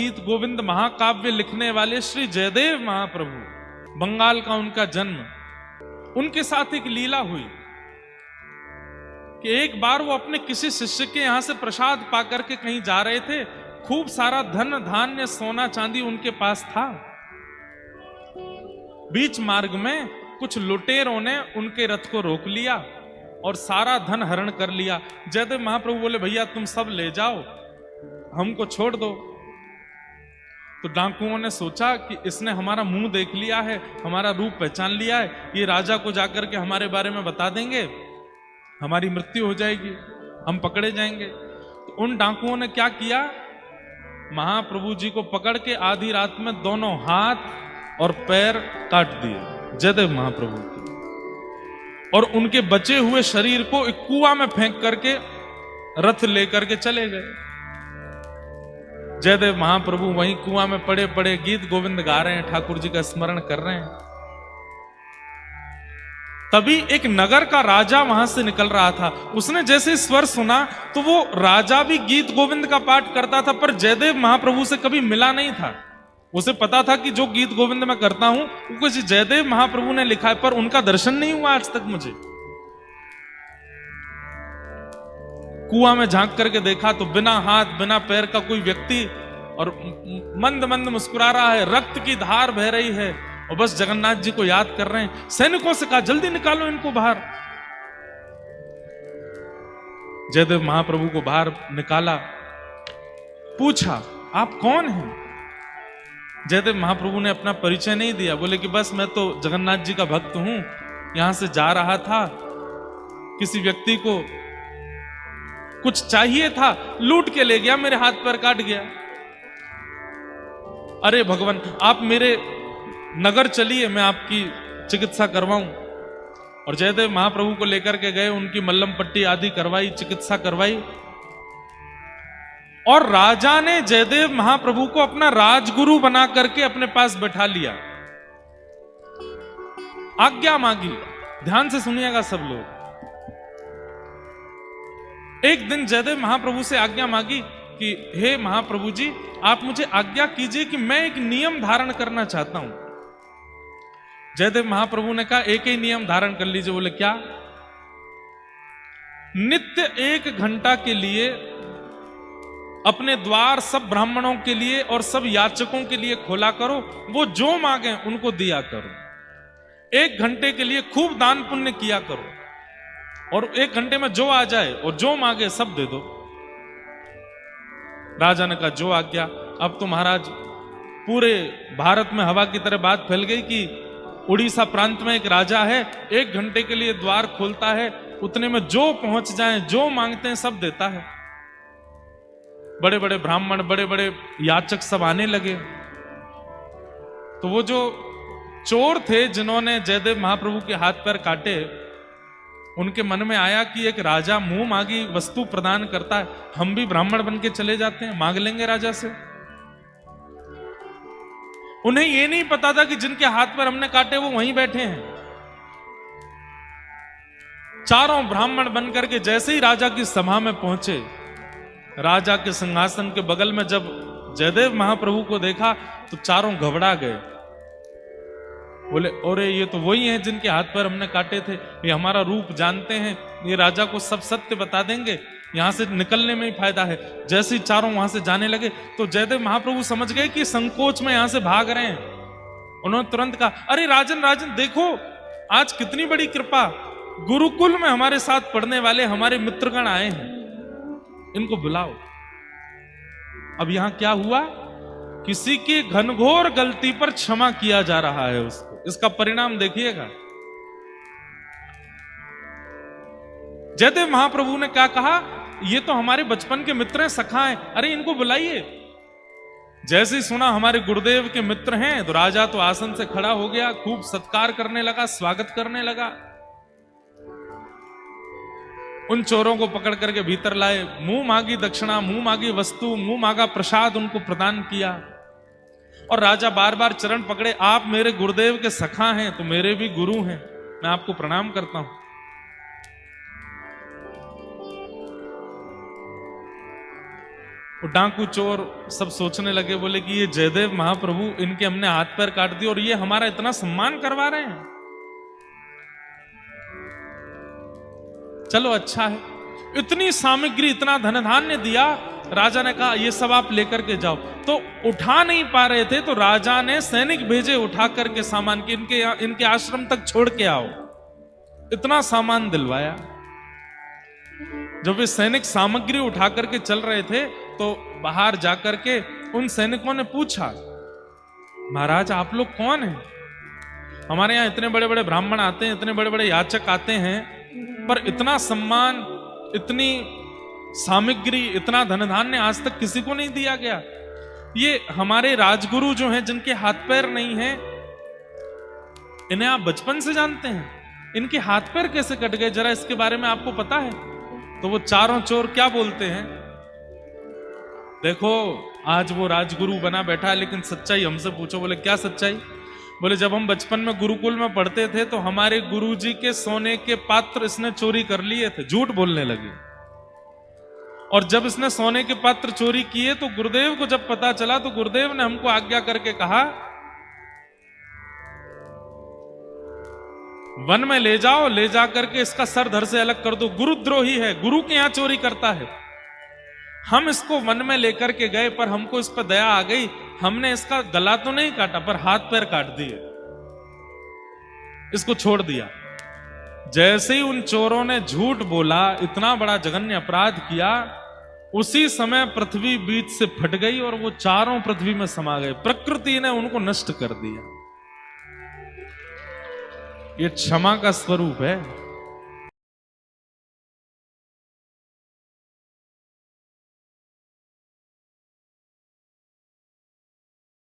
गीत गोविंद महाकाव्य लिखने वाले श्री जयदेव महाप्रभु, बंगाल का उनका जन्म, उनके साथ एक लीला हुई कि एक बार वो अपने किसी शिष्य के यहां से प्रसाद पाकर के कहीं जा रहे थे। खूब सारा धन धान्य सोना चांदी उनके पास था। बीच मार्ग में कुछ लुटेरों ने उनके रथ को रोक लिया और सारा धन हरण कर लिया। जयदेव महाप्रभु बोले, भैया तुम सब ले जाओ, हमको छोड़ दो। तो डाकुओं ने सोचा कि इसने हमारा मुंह देख लिया है, हमारा रूप पहचान लिया है, ये राजा को जाकर के हमारे बारे में बता देंगे, हमारी मृत्यु हो जाएगी, हम पकड़े जाएंगे। तो उन डाकुओं ने क्या किया, महाप्रभु जी को पकड़ के आधी रात में दोनों हाथ और पैर काट दिए जयदेव महाप्रभु के, और उनके बचे हुए शरीर को एक कुआं में फेंक करके रथ लेकर के चले गए। जयदेव महाप्रभु वहीं कुआं में पड़े पड़े गीत गोविंद गा रहे हैं, ठाकुर जी का स्मरण कर रहे हैं। तभी एक नगर का राजा वहां से निकल रहा था। उसने जैसे स्वर सुना तो वो राजा भी गीत गोविंद का पाठ करता था, पर जयदेव महाप्रभु से कभी मिला नहीं था। उसे पता था कि जो गीत गोविंद मैं करता हूं वो कुछ जयदेव महाप्रभु ने लिखा है, पर उनका दर्शन नहीं हुआ आज तक मुझे। कुआं में झांक करके देखा तो बिना हाथ बिना पैर का कोई व्यक्ति, और मंद मंद मुस्कुरा रहा है, रक्त की धार बह रही है, और बस जगन्नाथ जी को याद कर रहे हैं। सैनिकों से कहा, जल्दी निकालो इनको बाहर। जयदेव महाप्रभु को बाहर निकाला, पूछा आप कौन हैं? जयदेव महाप्रभु ने अपना परिचय नहीं दिया, बोले कि बस मैं तो जगन्नाथ जी का भक्त हूं, यहां से जा रहा था, किसी व्यक्ति को कुछ चाहिए था, लूट के ले गया, मेरे हाथ पैर काट गया। अरे भगवान, आप मेरे नगर चलिए, मैं आपकी चिकित्सा करवाऊं। और जयदेव महाप्रभु को लेकर के गए, उनकी मल्लम पट्टी आदि करवाई, चिकित्सा करवाई, और राजा ने जयदेव महाप्रभु को अपना राजगुरु बना करके अपने पास बैठा लिया। आज्ञा मांगी, ध्यान से सुनिएगा सब लोग। एक दिन जयदेव महाप्रभु से आज्ञा मांगी कि हे महाप्रभु जी, आप मुझे आज्ञा कीजिए कि मैं एक नियम धारण करना चाहता हूं। जयदेव महाप्रभु ने कहा, एक ही नियम धारण कर लीजिए। बोले क्या? नित्य 1 घंटा के लिए अपने द्वार सब ब्राह्मणों के लिए और सब याचकों के लिए खोला करो, वो जो मांगे उनको दिया करो। 1 घंटे के लिए खूब दान पुण्य किया करो, और 1 घंटे में जो आ जाए और जो मांगे सब दे दो। राजा ने कहा, जो आज्ञा। अब तो महाराज पूरे भारत में हवा की तरह बात फैल गई कि उड़ीसा प्रांत में एक राजा है, 1 घंटे के लिए द्वार खोलता है, उतने में जो पहुंच जाए जो मांगते हैं सब देता है। बड़े बड़े ब्राह्मण, बड़े बड़े याचक सब आने लगे। तो वो जो चोर थे जिन्होंने जयदेव महाप्रभु के हाथ पैर काटे, उनके मन में आया कि एक राजा मुंह मांगी वस्तु प्रदान करता है, हम भी ब्राह्मण बन के चले जाते हैं, मांग लेंगे राजा से। उन्हें यह नहीं पता था कि जिनके हाथ पर हमने काटे वो वहीं बैठे हैं। चारों ब्राह्मण बनकर के जैसे ही राजा की सभा में पहुंचे, राजा के सिंहासन के बगल में जब जयदेव महाप्रभु को देखा तो चारों घबरा गए। बोले, अरे ये तो वही हैं जिनके हाथ पर हमने काटे थे, ये हमारा रूप जानते हैं, ये राजा को सब सत्य बता देंगे, यहां से निकलने में ही फायदा है। जैसे ही चारों वहां से जाने लगे तो जयदेव महाप्रभु समझ गए कि संकोच में यहां से भाग रहे हैं। उन्होंने तुरंत कहा, अरे राजन राजन देखो, आज कितनी बड़ी कृपा, गुरुकुल में हमारे साथ पढ़ने वाले हमारे मित्रगण आए हैं, इनको बुलाओ। अब यहां क्या हुआ, किसी की घनघोर गलती पर क्षमा किया जा रहा है उसको। इसका परिणाम देखिएगा। जयदेव महाप्रभु ने क्या कहा, ये तो हमारे बचपन के मित्र हैं, सखा हैं, अरे इनको बुलाइए। जैसे ही सुना हमारे गुरुदेव के मित्र हैं तो राजा तो आसन से खड़ा हो गया, खूब सत्कार करने लगा, स्वागत करने लगा। उन चोरों को पकड़ करके भीतर लाए, मुंह मांगी दक्षिणा, मुंह मांगी वस्तु, मुंह मांगा प्रसाद उनको प्रदान किया। और राजा बार बार चरण पकड़े, आप मेरे गुरुदेव के सखा हैं तो मेरे भी गुरु हैं, मैं आपको प्रणाम करता हूं। वो डाकू चोर सब सोचने लगे, बोले कि ये जयदेव महाप्रभु, इनके हमने हाथ पैर काट दिए और ये हमारा इतना सम्मान करवा रहे हैं। चलो अच्छा है, इतनी सामग्री, इतना धन धान्य दिया। राजा ने कहा ये सब आप लेकर के जाओ। तो उठा नहीं पा रहे थे तो राजा ने सैनिक भेजे उठा करके सामान के इनके आश्रम तक छोड़ के आओ। इतना सामान दिलवाया। जब वे सैनिक सामग्री उठा करके चल रहे थे तो बाहर जाकर के उन सैनिकों ने पूछा, महाराज आप लोग कौन हैं? हमारे यहां इतने बड़े बड़े ब्राह्मण आते हैं, इतने बड़े बड़े याचक आते हैं, पर इतना सम्मान, इतनी सामग्री, इतना धन धान्य आज तक किसी को नहीं दिया गया। ये हमारे राजगुरु जो हैं, जिनके हाथ पैर नहीं हैं, इन्हें आप बचपन से जानते हैं, इनके हाथ पैर कैसे कट गए, जरा इसके बारे में आपको पता है? तो वो चारों चोर क्या बोलते हैं, देखो आज वो राजगुरु बना बैठा है, लेकिन सच्चाई हमसे पूछो। बोले क्या सच्चाई? बोले जब हम बचपन में गुरुकुल में पढ़ते थे तो हमारे गुरुजी के सोने के पात्र इसने चोरी कर लिए थे। झूठ बोलने लगे। और जब इसने सोने के पात्र चोरी किए तो गुरुदेव को जब पता चला तो गुरुदेव ने हमको आज्ञा करके कहा, वन में ले जाओ, ले जा करके इसका सर धड़ से अलग कर दो, गुरुद्रोही है, गुरु के यहां चोरी करता है। हम इसको वन में लेकर के गए, पर हमको इस पर दया आ गई, हमने इसका गला तो नहीं काटा पर हाथ पैर काट दिए, इसको छोड़ दिया। जैसे ही उन चोरों ने झूठ बोला, इतना बड़ा जघन्य अपराध किया, उसी समय पृथ्वी बीच से फट गई और वो चारों पृथ्वी में समा गए। प्रकृति ने उनको नष्ट कर दिया। ये क्षमा का स्वरूप है।